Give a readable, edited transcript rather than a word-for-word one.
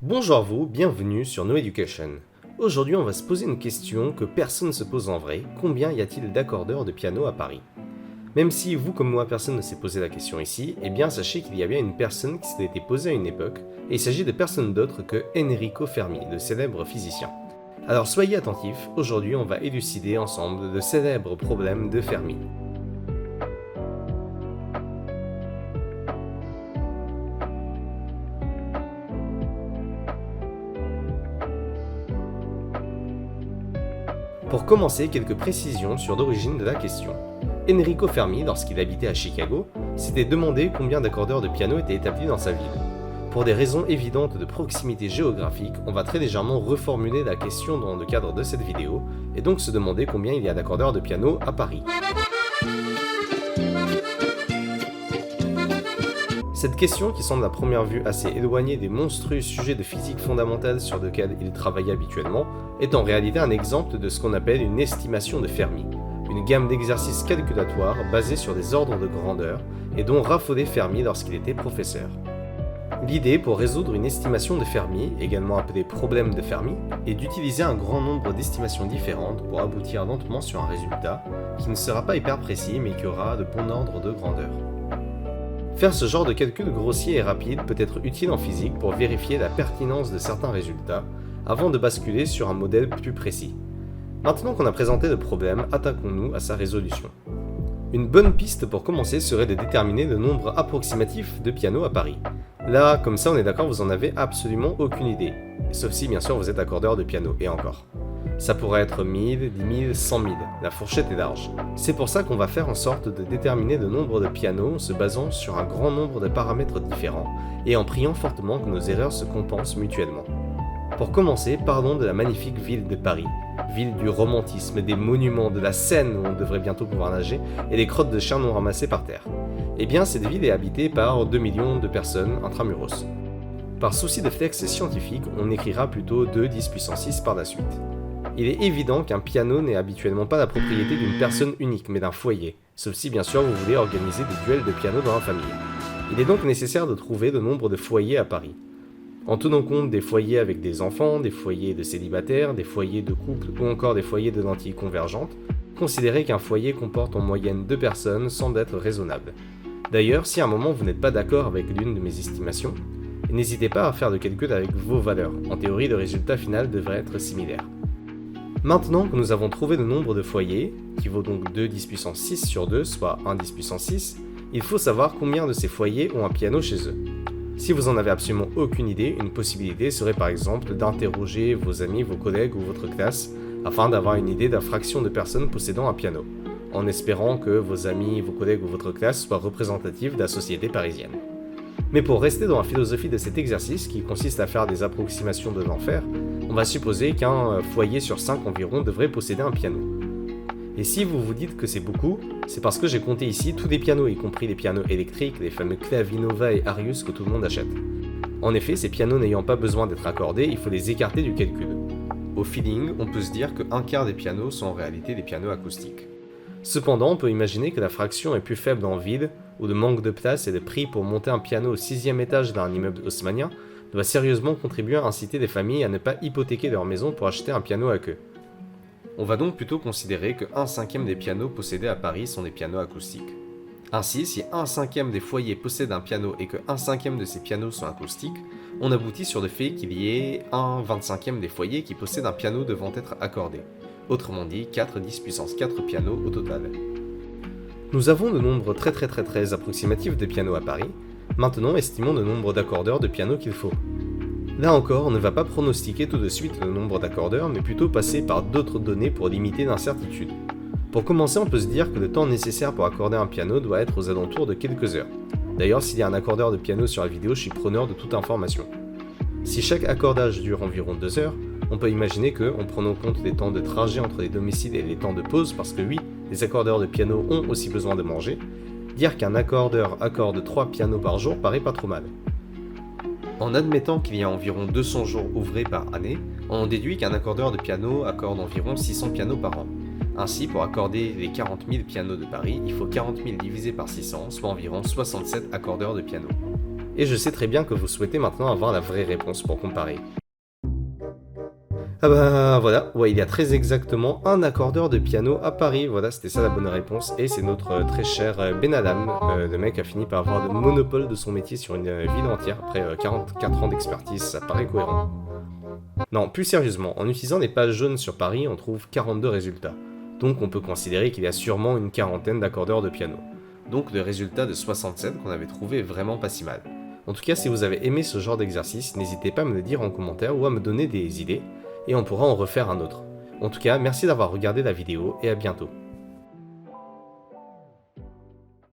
Bonjour à vous, bienvenue sur No Education. Aujourd'hui, on va se poser une question que personne ne se pose en vrai. Combien y a-t-il d'accordeurs de piano à Paris? Même si vous comme moi, personne ne s'est posé la question ici, eh bien sachez qu'il y a bien une personne qui s'était été posée à une époque, et il s'agit de personne d'autre que Enrico Fermi, le célèbre physicien. Alors soyez attentifs, aujourd'hui on va élucider ensemble le célèbre problème de Fermi. Pour commencer, quelques précisions sur l'origine de la question. Enrico Fermi, lorsqu'il habitait à Chicago, s'était demandé combien d'accordeurs de piano étaient établis dans sa ville. Pour des raisons évidentes de proximité géographique, on va très légèrement reformuler la question dans le cadre de cette vidéo, et donc se demander combien il y a d'accordeurs de piano à Paris. Cette question, qui semble à première vue assez éloignée des monstrueux sujets de physique fondamentale sur lesquels il travaille habituellement, est en réalité un exemple de ce qu'on appelle une estimation de Fermi, une gamme d'exercices calculatoires basés sur des ordres de grandeur et dont raffolait Fermi lorsqu'il était professeur. L'idée pour résoudre une estimation de Fermi, également appelée problème de Fermi, est d'utiliser un grand nombre d'estimations différentes pour aboutir lentement sur un résultat qui ne sera pas hyper précis mais qui aura de bon ordre de grandeur. Faire ce genre de calcul grossier et rapide peut être utile en physique pour vérifier la pertinence de certains résultats avant de basculer sur un modèle plus précis. Maintenant qu'on a présenté le problème, attaquons-nous à sa résolution. Une bonne piste pour commencer serait de déterminer le nombre approximatif de pianos à Paris. Là, comme ça on est d'accord, vous en avez absolument aucune idée. Sauf si bien sûr vous êtes accordeur de piano, et encore. Ça pourrait être 1000, 10 000, 100 000, la fourchette est large. C'est pour ça qu'on va faire en sorte de déterminer le nombre de pianos en se basant sur un grand nombre de paramètres différents et en priant fortement que nos erreurs se compensent mutuellement. Pour commencer, parlons de la magnifique ville de Paris, ville du romantisme, des monuments, de la Seine où on devrait bientôt pouvoir nager et des crottes de chiens non ramassées par terre. Eh bien, cette ville est habitée par 2 millions de personnes intramuros. Par souci de flex scientifique, on écrira plutôt 2 10 puissance 6 par la suite. Il est évident qu'un piano n'est habituellement pas la propriété d'une personne unique, mais d'un foyer, sauf si bien sûr vous voulez organiser des duels de piano dans la famille. Il est donc nécessaire de trouver le nombre de foyers à Paris. En tenant compte des foyers avec des enfants, des foyers de célibataires, des foyers de couples ou encore des foyers de lentilles convergentes, considérez qu'un foyer comporte en moyenne 2 personnes semble être raisonnable. D'ailleurs, si à un moment vous n'êtes pas d'accord avec l'une de mes estimations, n'hésitez pas à faire le calcul avec vos valeurs. En théorie, le résultat final devrait être similaire. Maintenant que nous avons trouvé le nombre de foyers, qui vaut donc 2 10 puissance 6 sur 2, soit 1 10 puissance 6, il faut savoir combien de ces foyers ont un piano chez eux. Si vous en avez absolument aucune idée, une possibilité serait par exemple d'interroger vos amis, vos collègues ou votre classe afin d'avoir une idée de la fraction de personnes possédant un piano, en espérant que vos amis, vos collègues ou votre classe soient représentatifs de la société parisienne. Mais pour rester dans la philosophie de cet exercice qui consiste à faire des approximations de l'enfer, on va supposer qu'un foyer sur 5 environ devrait posséder un piano. Et si vous vous dites que c'est beaucoup, c'est parce que j'ai compté ici tous les pianos, y compris les pianos électriques, les fameux Clavinova et Arius que tout le monde achète. En effet, ces pianos n'ayant pas besoin d'être accordés, il faut les écarter du calcul. Au feeling, on peut se dire que un quart des pianos sont en réalité des pianos acoustiques. Cependant, on peut imaginer que la fraction est plus faible en ville, où le manque de place et le prix pour monter un piano au 6e étage d'un immeuble haussmannien doit sérieusement contribuer à inciter les familles à ne pas hypothéquer leur maison pour acheter un piano à queue. On va donc plutôt considérer que 1/5 des pianos possédés à Paris sont des pianos acoustiques. Ainsi, si 1/5 des foyers possèdent un piano et que 1/5 de ces pianos sont acoustiques, on aboutit sur le fait qu'il y ait 1/25 des foyers qui possèdent un piano devant être accordé. Autrement dit, 4 10 puissance 4 pianos au total. Nous avons le nombre très approximatif de pianos à Paris. Maintenant, estimons le nombre d'accordeurs de piano qu'il faut. Là encore, on ne va pas pronostiquer tout de suite le nombre d'accordeurs, mais plutôt passer par d'autres données pour limiter l'incertitude. Pour commencer, on peut se dire que le temps nécessaire pour accorder un piano doit être aux alentours de quelques heures. D'ailleurs, s'il y a un accordeur de piano sur la vidéo, je suis preneur de toute information. Si chaque accordage dure environ 2 heures, on peut imaginer que, en prenant en compte les temps de trajet entre les domiciles et les temps de pause, parce que oui, les accordeurs de piano ont aussi besoin de manger, dire qu'un accordeur accorde 3 pianos par jour paraît pas trop mal. En admettant qu'il y a environ 200 jours ouvrés par année, on déduit qu'un accordeur de piano accorde environ 600 pianos par an. Ainsi, pour accorder les 40 000 pianos de Paris, il faut 40 000 divisé par 600, soit environ 67 accordeurs de piano. Et je sais très bien que vous souhaitez maintenant avoir la vraie réponse pour comparer. Ah bah voilà, ouais, il y a très exactement un accordeur de piano à Paris, voilà, c'était ça la bonne réponse, et c'est notre très cher Ben Adam, le mec a fini par avoir le monopole de son métier sur une ville entière, après 44 ans d'expertise, ça paraît cohérent. Non, plus sérieusement, en utilisant les pages jaunes sur Paris, on trouve 42 résultats, donc on peut considérer qu'il y a sûrement une quarantaine d'accordeurs de piano. Donc le résultat de 67 qu'on avait trouvé est vraiment pas si mal. En tout cas, si vous avez aimé ce genre d'exercice, n'hésitez pas à me le dire en commentaire ou à me donner des idées, et on pourra en refaire un autre. En tout cas, merci d'avoir regardé la vidéo et à bientôt.